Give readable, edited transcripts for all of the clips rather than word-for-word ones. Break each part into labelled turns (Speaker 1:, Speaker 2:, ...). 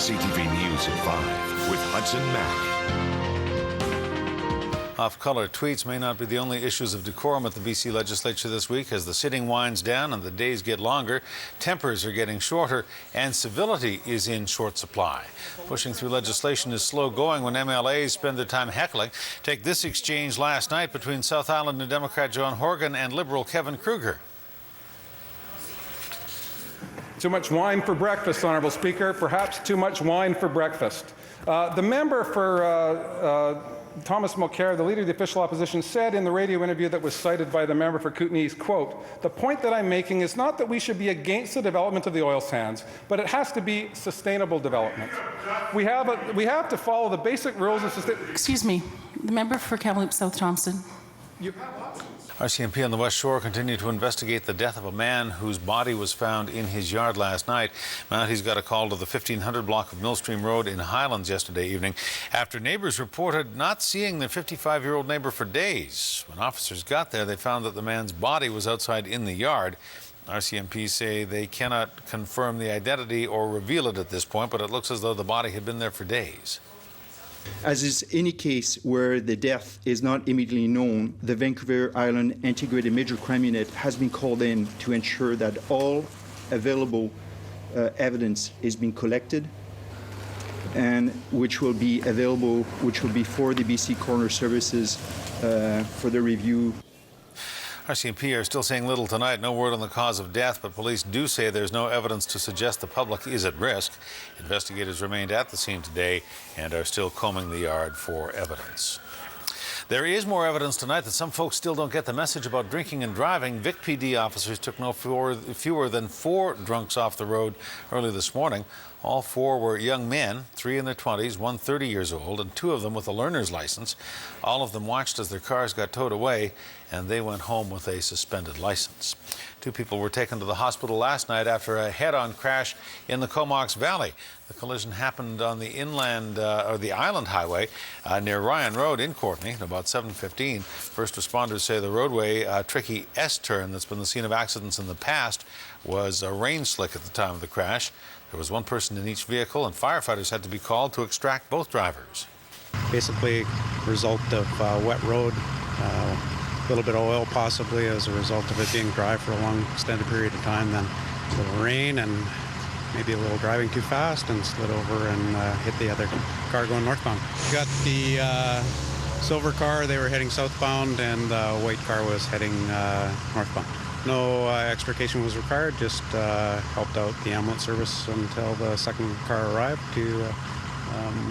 Speaker 1: CTV News at 5 with Hudson Mack.
Speaker 2: Off-color tweets may not be the only issues of decorum at the BC legislature this week. As the sitting winds down and the days get longer, tempers are getting shorter and civility is in short supply. Pushing through legislation is slow going when MLAs spend their time heckling. Take this exchange last night between South Island New Democrat John Horgan and Liberal Kevin Kruger.
Speaker 3: Too much wine for breakfast, Honourable Speaker. Perhaps too much wine for breakfast. The member for Thomas Mulcair, the Leader of the Official Opposition, said in the radio interview that was cited by the member for Kootenay East, quote, "The point that I'm making is not that we should be against the development of the oil sands, but it has to be sustainable development. We have to follow the basic rules of sustainability."
Speaker 4: Excuse me, the member for Kamloops South Thompson.
Speaker 3: You have options.
Speaker 2: RCMP on the West Shore continued to investigate the death of a man whose body was found in his yard last night. Mounties got a call to the 1500 block of Millstream Road in Highlands yesterday evening after neighbors reported not seeing their 55-year-old neighbor for days. When officers got there, they found that the man's body was outside in the yard. RCMP say they cannot confirm the identity or reveal it at this point, but it looks as though the body had been there for days.
Speaker 5: As is any case where the death is not immediately known, the Vancouver Island Integrated Major Crime Unit has been called in to ensure that all available evidence is being collected and which will be available, which will be for the BC Coroner Services for the review.
Speaker 2: RCMP are still saying little tonight. No word on the cause of death, but police do say there's no evidence to suggest the public is at risk. Investigators remained at the scene today and are still combing the yard for evidence. There is more evidence tonight that some folks still don't get the message about drinking and driving. Vic PD officers took no fewer than 4 drunks off the road early this morning. All 4 were young men, 3 in their 20s, 1 30 years old, and 2 of them with a learner's license. All of them watched as their cars got towed away, and they went home with a suspended license. 2 people were taken to the hospital last night after a head-on crash in the Comox Valley. The collision happened on the the Island Highway near Ryan Road in Courtenay at about 7:15. First responders say the roadway, a tricky S-turn that's been the scene of accidents in the past, was a rain slick at the time of the crash. There was 1 person in each vehicle, and firefighters had to be called to extract both drivers.
Speaker 6: Basically, result of wet road, a little bit of oil possibly as a result of it being dry for a long extended period of time, then a little rain and maybe a little driving too fast and slid over and hit the other car going northbound. Got the silver car, they were heading southbound, and the white car was heading northbound. No extrication was required, just helped out the ambulance service until the second car arrived to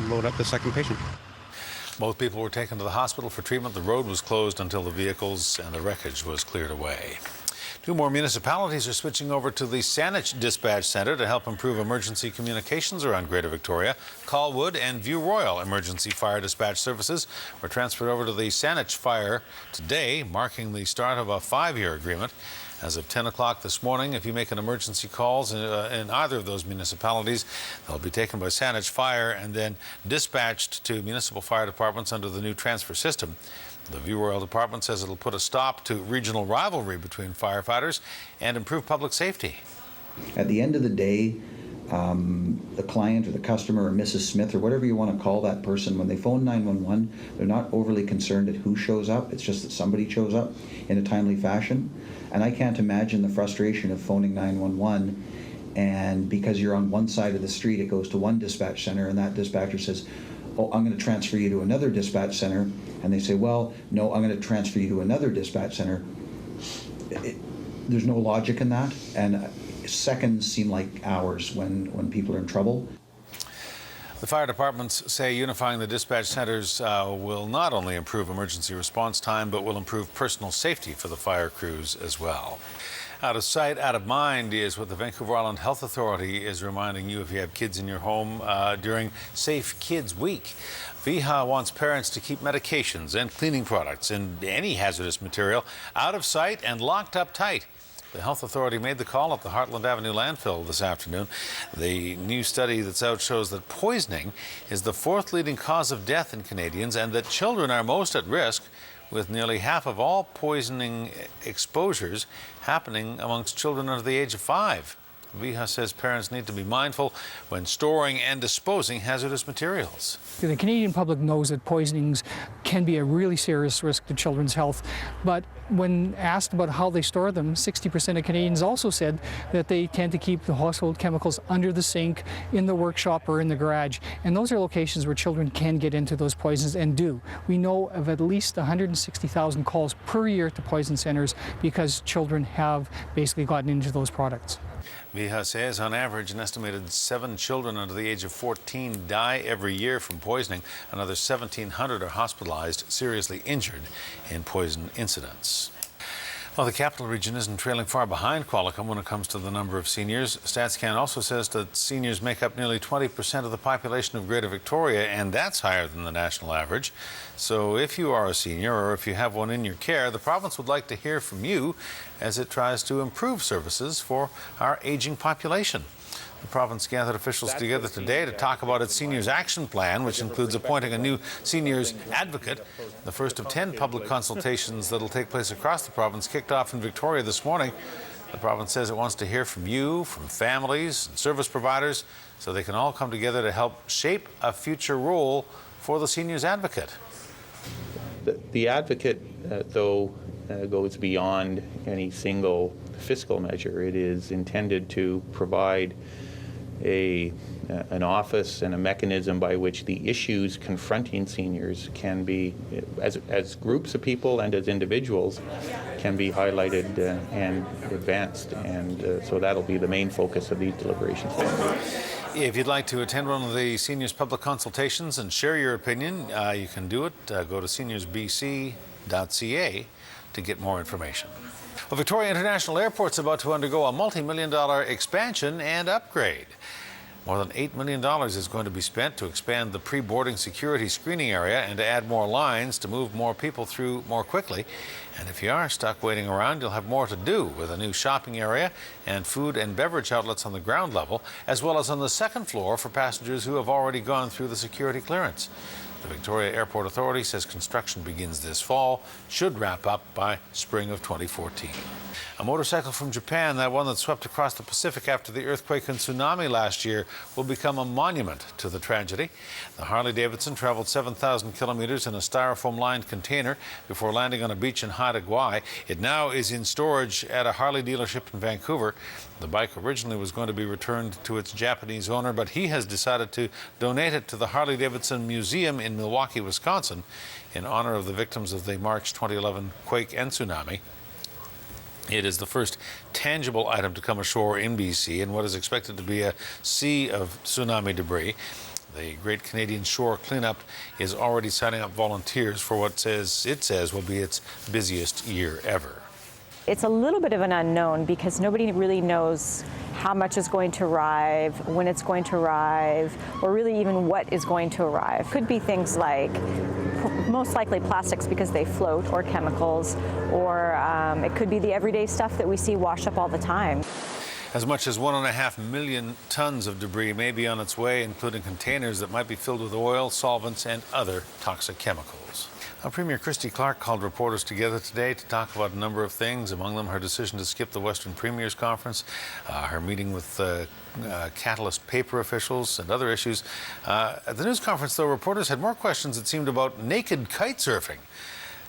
Speaker 6: load up the second patient.
Speaker 2: Both people were taken to the hospital for treatment. The road was closed until the vehicles and the wreckage was cleared away. 2 more municipalities are switching over to the Saanich Dispatch Centre to help improve emergency communications around Greater Victoria. Colwood and View Royal emergency fire dispatch services were transferred over to the Saanich Fire today, marking the start of a 5-year agreement. As of 10 o'clock this morning, if you make an emergency calls in either of those municipalities, they'll be taken by Saanich Fire and then dispatched to municipal fire departments under the new transfer system. The View Royal Department says it'll put a stop to regional rivalry between firefighters and improve public safety.
Speaker 7: At the end of the day, the client or the customer or Mrs. Smith or whatever you want to call that person, when they phone 911, they're not overly concerned at who shows up. It's just that somebody shows up in a timely fashion. And I can't imagine the frustration of phoning 911 and because you're on one side of the street, it goes to one dispatch center and that dispatcher says, "Oh, I'm going to transfer you to another dispatch center." And they say, "Well, no, I'm going to transfer you to another dispatch center." There's no logic in that. And seconds seem like hours when people are in trouble.
Speaker 2: The fire departments say unifying the dispatch centers will not only improve emergency response time, but will improve personal safety for the fire crews as well. Out of sight, out of mind is what the Vancouver Island Health Authority is reminding you if you have kids in your home during Safe Kids Week. VHA wants parents to keep medications and cleaning products and any hazardous material out of sight and locked up tight. The Health Authority made the call at the Heartland Avenue landfill this afternoon. The new study that's out shows that poisoning is the 4th leading cause of death in Canadians and that children are most at risk, with nearly half of all poisoning exposures happening amongst children under the age of 5. Viha says parents need to be mindful when storing and disposing hazardous materials.
Speaker 8: The Canadian public knows that poisonings can be a really serious risk to children's health, but when asked about how they store them, 60% of Canadians also said that they tend to keep the household chemicals under the sink, in the workshop, or in the garage. And those are locations where children can get into those poisons and do. We know of at least 160,000 calls per year to poison centers because children have basically gotten into those products.
Speaker 2: Viha says on average an estimated 7 children under the age of 14 die every year from poisoning. Another 1,700 are hospitalized, seriously injured in poison incidents. Well, the Capital Region isn't trailing far behind Qualicum when it comes to the number of seniors. StatsCan also says that seniors make up nearly 20% of the population of Greater Victoria, and that's higher than the national average. So if you are a senior or if you have one in your care, the province would like to hear from you as it tries to improve services for our aging population. The province gathered officials together today to talk about its Seniors Action Plan, which includes appointing a new seniors advocate. The first of 10 public consultations that will take place across the province kicked off in Victoria this morning. The province says it wants to hear from you, from families and service providers, so they can all come together to help shape a future role for the seniors advocate.
Speaker 9: The advocate, though, goes beyond any single fiscal measure. It is intended to provide an office and a mechanism by which the issues confronting seniors can be, as groups of people and as individuals, can be highlighted and advanced. And so that'll be the main focus of these deliberations.
Speaker 2: If you'd like to attend one of the seniors public consultations and share your opinion, you can do it. Go to seniorsbc.ca to get more information. Well, Victoria International Airport's about to undergo a multi-million-dollar expansion and upgrade. More than $8 million is going to be spent to expand the pre-boarding security screening area and to add more lines to move more people through more quickly. And if you are stuck waiting around, you'll have more to do with a new shopping area and food and beverage outlets on the ground level, as well as on the second floor for passengers who have already gone through the security clearance. The Victoria Airport Authority says construction begins this fall, should wrap up by spring of 2014. A motorcycle from Japan, that one that swept across the Pacific after the earthquake and tsunami last year, will become a monument to the tragedy. The Harley Davidson traveled 7,000 kilometers in a styrofoam-lined container before landing on a beach in Haida Gwaii. It now is in storage at a Harley dealership in Vancouver. The bike originally was going to be returned to its Japanese owner, but he has decided to donate it to the Harley Davidson Museum in Milwaukee, Wisconsin, in honor of the victims of the March 2011 quake and tsunami. It is the first tangible item to come ashore in BC in what is expected to be a sea of tsunami debris. The Great Canadian Shore Cleanup is already signing up volunteers for what it says will be its busiest year ever.
Speaker 10: It's a little bit of an unknown because nobody really knows how much is going to arrive, when it's going to arrive, or really even what is going to arrive. Could be things like, most likely plastics because they float, or chemicals, or it could be the everyday stuff that we see wash up all the time.
Speaker 2: As much as 1.5 million tons of debris may be on its way, including containers that might be filled with oil, solvents, and other toxic chemicals. Now, Premier Christy Clark called reporters together today to talk about a number of things, among them her decision to skip the Western Premiers Conference, her meeting with Catalyst paper officials, and other issues. At the news conference, though, reporters had more questions, it seemed, about naked kite surfing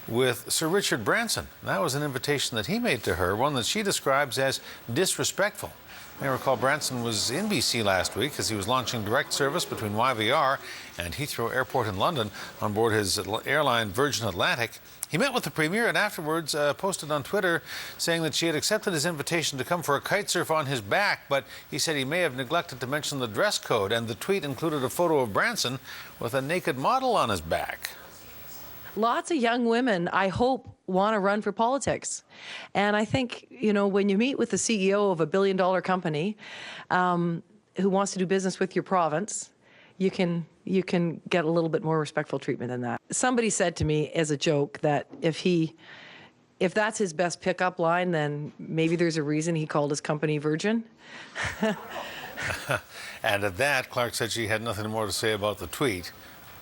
Speaker 2: with Sir Richard Branson. That was an invitation that he made to her, one that she describes as disrespectful. You may recall Branson was in BC last week as he was launching direct service between YVR and Heathrow Airport in London on board his airline Virgin Atlantic. He met with the Premier and afterwards posted on Twitter saying that she had accepted his invitation to come for a kite surf on his back, but he said he may have neglected to mention the dress code, and the tweet included a photo of Branson with a naked model on his back.
Speaker 11: Lots of young women, I hope, want to run for politics. And I think, you know, when you meet with the CEO of a billion-dollar company who wants to do business with your province, you can get a little bit more respectful treatment than that. Somebody said to me as a joke that if that's his best pickup line, then maybe there's a reason he called his company Virgin.
Speaker 2: And at that, Clark said she had nothing more to say about the tweet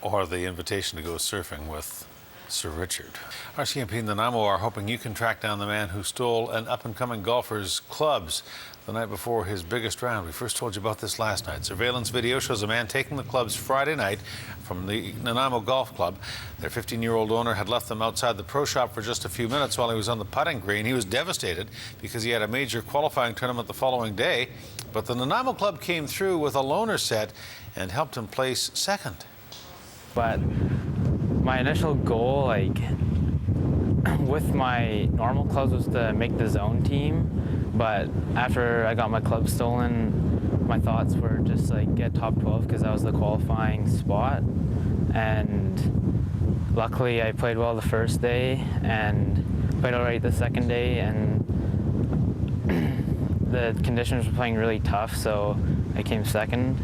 Speaker 2: or the invitation to go surfing with Sir Richard. RCMP and Nanaimo are hoping you can track down the man who stole an up-and-coming golfer's clubs. the night before his biggest round. We first told you about this last night. Surveillance video shows a man taking the clubs Friday night from the Nanaimo Golf Club. Their 15-year-old owner had left them outside the pro shop for just a few minutes while he was on the putting green. He was devastated because he had a major qualifying tournament the following day, but the Nanaimo club came through with a loaner set and helped him place second.
Speaker 12: But my initial goal, with my normal clubs, was to make the zone team. But after I got my club stolen, my thoughts were just get top 12 because that was the qualifying spot. And luckily I played well the first day and played all right the second day, and the conditions were playing really tough, so I came second.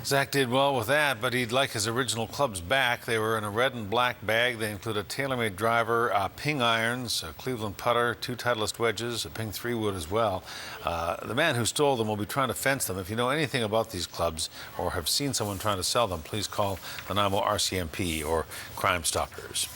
Speaker 2: Zach did well with that, but he'd like his original clubs back. They were in a red and black bag. They include a TaylorMade driver, ping irons, a Cleveland putter, 2 Titleist wedges, a ping 3-wood as well. The man who stole them will be trying to fence them. If you know anything about these clubs or have seen someone trying to sell them, please call the Nanaimo RCMP or Crime Stoppers.